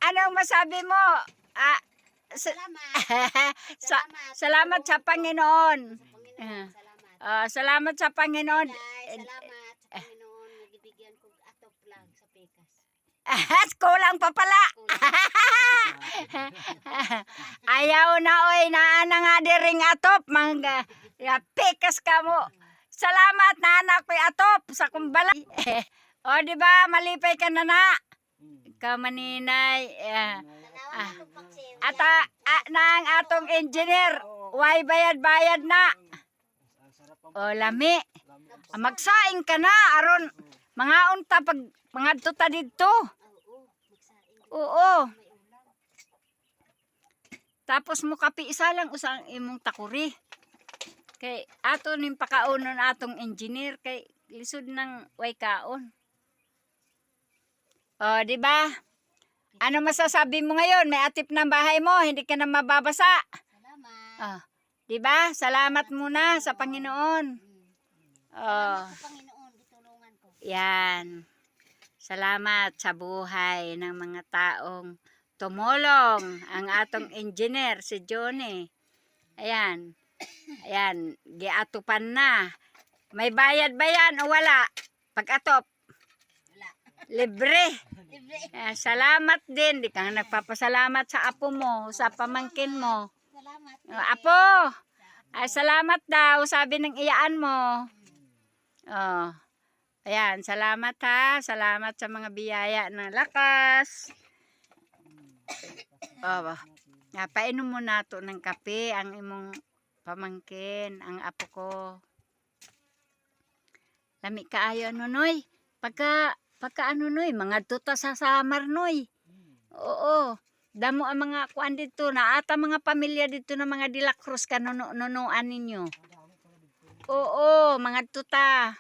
Anong masabi mo? Salamat. Salamat sa Panginoon. Salamat. Salamat sa Panginoon. Salamat sa Panginoon. Nagibigyan ko atop lang sa pekas. Kulang pa pala. Ayaw na oy, naana nga diring atop. Pikas ka mo. Salamat na anak ko atop sa kumbala. O di ba malipay ka na na. Ikaw maninay. Nang atong engineer. Way bayad-bayad na. O lami. Magsaing ka na aron mga unta pag mga tuta dito. Oo. Tapos mo kapi isa lang usang imong takuri. Kay ato ning pakaunon atong engineer kay lisod ng way kaon. O di ba? Ano masasabi mo ngayon? May atip ng bahay mo, hindi ka na mababasa. Salamat. Di ba? Salamat muna sa Panginoon. Salamat sa Panginoon, ditulungan ko. Yan. Salamat sa buhay ng mga taong tumulong. Ang atong engineer, si Johnny. Ayan. Ayan. Giatupan na. May bayad ba yan o wala? Pag-atop. Wala. Libre. Libre. Salamat din. Di ka nagpapasalamat sa apo mo, sa pamangkin mo. Salamat. Apo. Salamat daw. Sabi ng iyaan mo. Ayan, salamat ha. Salamat sa mga biyaya ng lakas. Painom mo na to ng kape ang imong pamangkin, ang apo ko. Lami kaayo ano noy. Pagka ano noy, mga tuta sa Samar noy. Oo. Damo ang mga kuan dito na ata mga pamilya dito na mga De La Cruz kanunuan ninyo. Oo, mga tuta.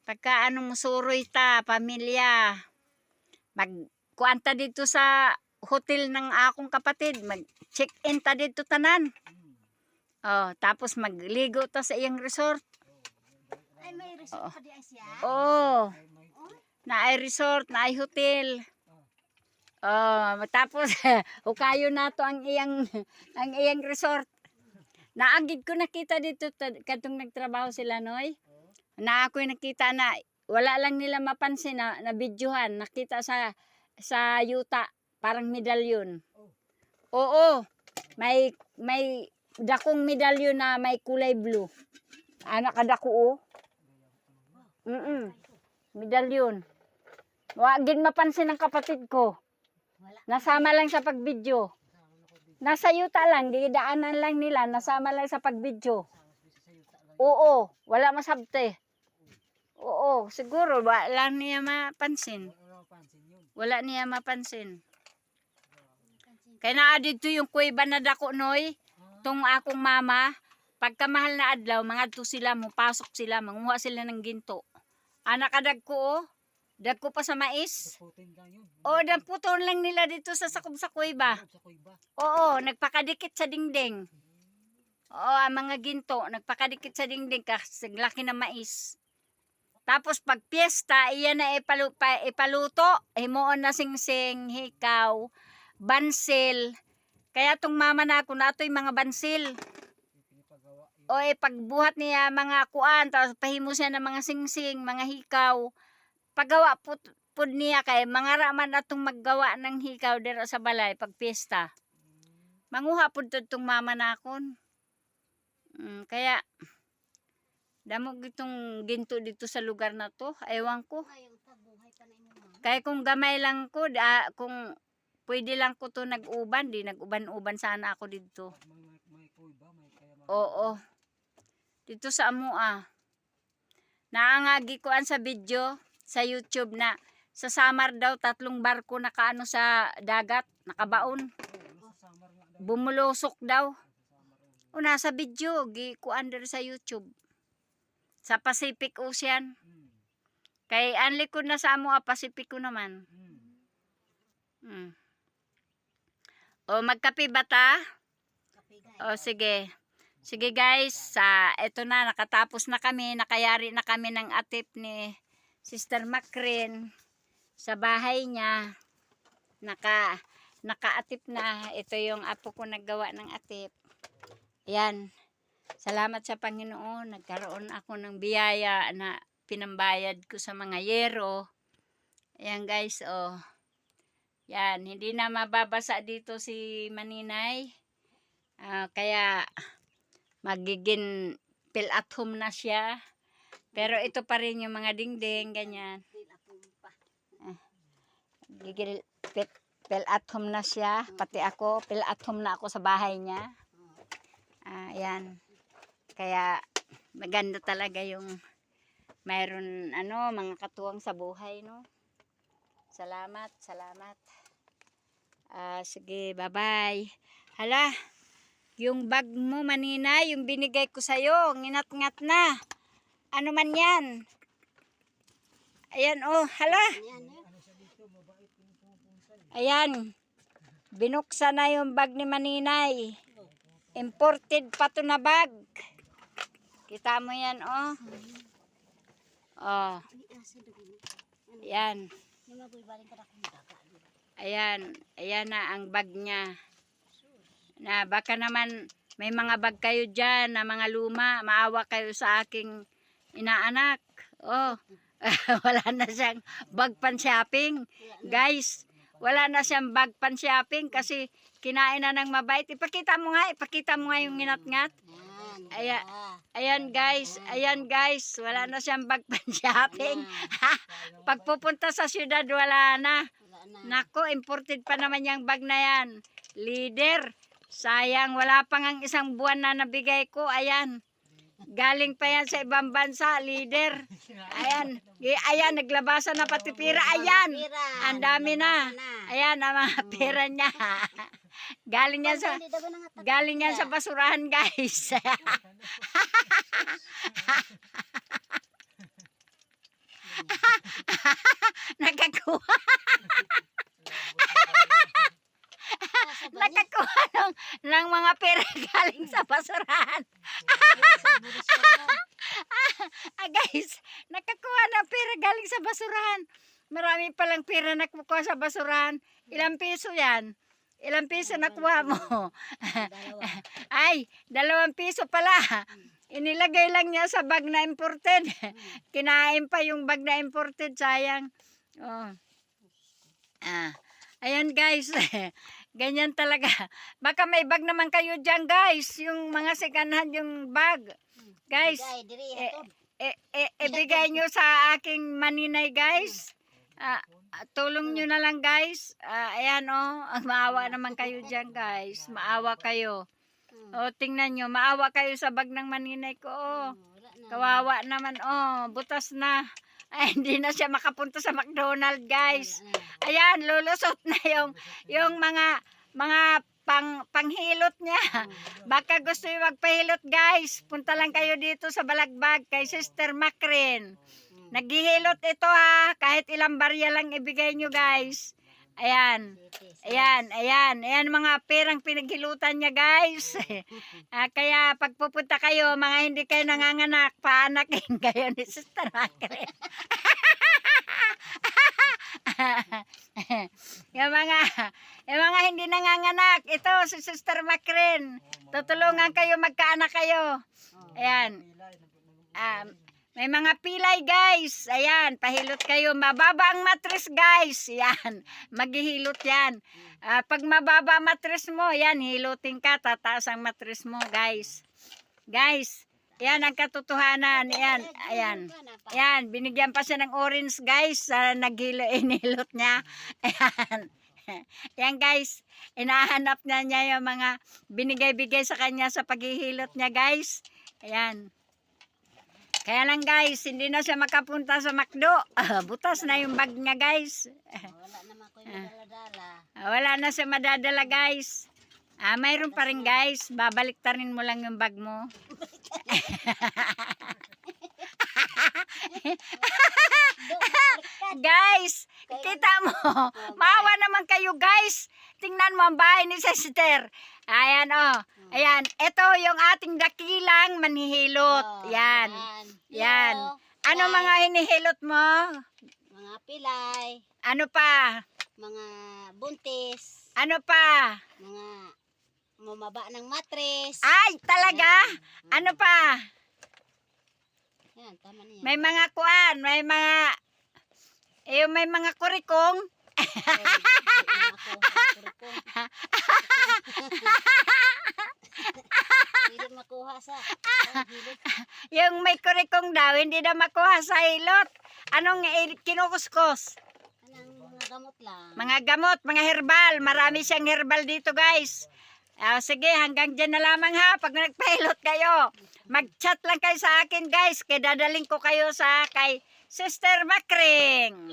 Pagka ano musuroy ta, pamilya. Magkuan ta dito sa hotel ng akong kapatid. Mag-check-in ta dito tanan. Tapos magligo ta sa iyang resort. Ay, may resort pa di ay siya? Na ay resort, na ay hotel. Tapos ukayo na to ang iyang resort. Naagid ko nakita dito kadtong nagtrabaho sila noy. Na ako'y nakita na wala lang nila mapansin na videohan, nakita sa yuta parang medalyon. Oo. May dakong medalyon na may kulay blue. Anak kadako medalyon. Wagin mapansin ng kapatid ko. Nasama lang sa pagbidyo. Nasa yuta lang, didaanan lang nila, nasama lang sa pagbidyo. Oo, wala masabte. Oo, siguro wala niya mapansin. Wala niya mapansin. Kaya naa dito yung kuweba na dako noy, tong akong mama, pagkamahal na adlaw, mga to sila, mupasok sila, manguha sila ng ginto. Anak kadag ko, dagko pa sa mais. Damputon lang nila dito sa kuweba. Oo, nagpakadikit sa dingding. Oo, ang mga ginto, nagpakadikit sa dingding kasi laki ng mais. Tapos pag piyesta, iyan na ipaluto, himuon na singsing, hikaw, bansil. Kaya tong mama na ako na ito'y mga bansil. O pagbuhat niya mga kuan, tapos pahimo siya ng mga singsing, mga hikaw. Paggawa pud niya kay mga raman atong maggawa ng hikaw dito sa balay pag piyesta. Manguha pud tong mama na akon. Kaya damo gitong ginto dito sa lugar na to, ewan ko. Kaya kung gamay lang ko, kung pwede lang ko to nag-uban, di nag-uban-uban sana ako dito. Oo. Dito sa Amua. Naangagi ko sa video sa YouTube na sa Samar daw 3 barko nakaano sa dagat, nakabaon. Bumulusok daw. Nasa video, kuan der sa YouTube. Sa Pacific Ocean. Kay anli ko na sa Amua, Pacific ko naman. Magkape ba ta? Sige. Sige guys, eto na, nakatapos na kami, nakayari na kami ng atip ni Sister Macrin sa bahay niya. nakaatip na. Ito yung apo ko naggawa ng atip. Yan. Salamat sa Panginoon. Nagkaroon ako ng biyaya na pinambayad ko sa mga yero. Ayan guys, oh. Yan, hindi na mababasa dito si Maninay. Kaya magiging fill at home na siya. Pero ito pa rin yung mga dingding, ganyan. Gigil fill at home na siya. Pati ako, fill at home na ako sa bahay niya. Ayan. Kaya maganda talaga yung mayroon mga katuwang sa buhay, no? Salamat. Sige, bye-bye. Hala, yung bag mo Manina, yung binigay ko sa'yo, nginat-ngat na. Ano man yan? Ayan, oh, hala. Ayan, binuksan na yung bag ni Maninay. Imported pa to na bag. Kita mo yan, oh. Oh. Ayan. Ayan na ang bag niya. Na baka naman may mga bag kayo dyan na mga luma. Maawa kayo sa aking inaanak. Oh. Wala na siyang bag pan shopping. Guys, wala na siyang bag pan shopping kasi kinain na ng mabait. Ipakita mo nga yung nginat-ngat. Ayan guys, wala na siyang bag pan shopping. Pagpupunta sa syudad, wala na. Nako, imported pa naman yung bag na yan. Leader, sayang, wala pang ang isang buwan na nabigay ko. Ayan, galing pa yan sa ibang bansa, leader. Ayan, naglabasan na pati pira. Ayan, ang dami na. Ayan, ang mga pira niya. Galing yan sa basurahan, guys. Nakakuha. Nakakuha ng mga pera galing sa basurahan. Guys, nakakuha ng pera galing sa basurahan. Marami palang pera nakukuha sa basurahan. Ilang piso yan? Ilang piso nakuha mo? Ay, 2 piso pala. Inilagay lang niya sa bag na imported. Kinain pa yung bag na imported, sayang. Oh. Ayan guys, ganyan talaga. Baka may bag naman kayo dyan guys, yung mga second-hand yung bag. Guys, ibigay nyo sa aking Maninay guys. Tulong nyo na lang guys. Ayan maawa naman kayo dyan guys. Maawa kayo. Tingnan nyo, maawa kayo sa bag ng Maninay ko. Kawawa naman. Butas na. Ay, hindi na siya makapunta sa McDonald's guys. Ayan, lulusot na yung mga panghilot niya. Baka gusto yung magpahilot guys. Punta lang kayo dito sa Balagbag kay Sister Macrin. Naghihilot ito kahit ilang barya lang ibigay nyo guys. Ayan mga perang pinaghilutan niya guys. Kaya pagpupunta kayo, mga hindi kayo nanganganak, paanakin kayo ni Sister Macrin. yung mga hindi nanganganak, ito si Sister Macrin. Tutulungan kayo, magkaanak kayo. Ayan. May mga pilay guys. Ayan, pahilot kayo. Mababa ang matris guys. Ayan, maghihilot yan. Pag mababa matris mo, yan, hilutin ka. Tataas ang matris mo guys. Guys, yan ang katotohanan. Ayan, binigyan pa siya ng orange guys. Inilot niya. Ayan. Yan guys, inahanap niya yung mga binigay-bigay sa kanya sa paghihilot niya guys. Ayan. Kaya lang guys, hindi na siya makapunta sa McDo. Butas na yung bag niya guys. Wala naman ko yung madadala. Wala na siya madadala guys. Mayroon pa rin guys. Babaliktarin mo lang yung bag mo. Guys, kita mo. Maawa naman kayo guys. Tingnan mo ang bahay ni Sister. Ayan Ayan, ito yung ating dakilang manhihilot. Yan. Ano mga hinihilot mo? Mga pilay. Ano pa? mga buntis, Ano pa? mga mamaba ng matres. Ay, talaga? Yan. Ano pa? Yan, tama na yan. May mga kuan, may mga kurikong. Hindi makuha sa hilot. Yung may kurikong daw, hindi na makuha sa hilot. Anong kinukuskus? Anong mga gamot lang. Mga gamot, mga herbal. Marami siyang herbal dito, guys. Sige, hanggang dyan na lamang ha. Pag nagpahilot kayo, mag-chat lang kayo sa akin, guys. Kaya dadaling ko kayo kay Sister Bakring.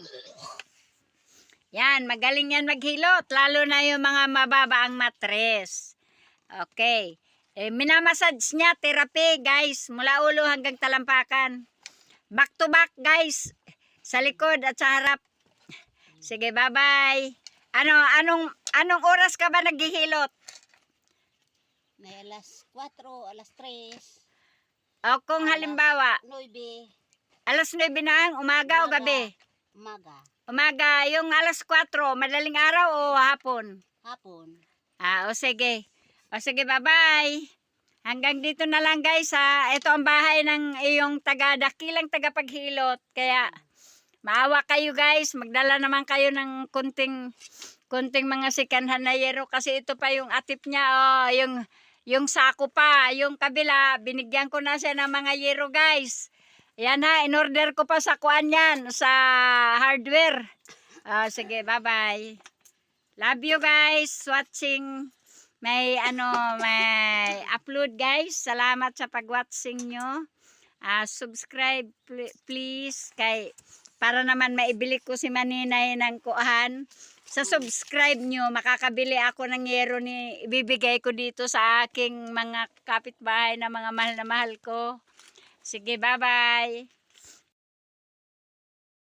Yan, magaling yan maghilot. Lalo na yung mga mababa ang matres. Okay. Minamassage niya, therapy, guys. Mula ulo hanggang talampakan. Back to back, guys. Sa likod at sa harap. Sige, bye-bye. Anong oras ka ba naghihilot? May alas 4, alas 3, O kung halimbawa, 9, alas 9 na ang umaga o gabi? umaga, Umaga, yung alas 4, madaling araw o hapon? hapon. O sige. O sige, bye-bye. Hanggang dito na lang, guys, ha. Ito ang bahay ng iyong dakilang tagapaghilot. Kaya, maawa kayo, guys. Magdala naman kayo ng kunting mga sikanhan na yero. Kasi ito pa yung atip niya, yung sako pa. Yung kabila, binigyan ko na siya ng mga yero, guys. Yan ha, in-order ko pa sa kuan yan, sa hardware. Sige, bye-bye. Love you guys watching may upload, guys. Salamat sa pag-watching nyo. Subscribe please para naman maibili ko si Maninay ng kuhan. Sa subscribe nyo, makakabili ako ng yero ibibigay ko dito sa aking mga kapitbahay na mga mahal na mahal ko. Sige, bye-bye.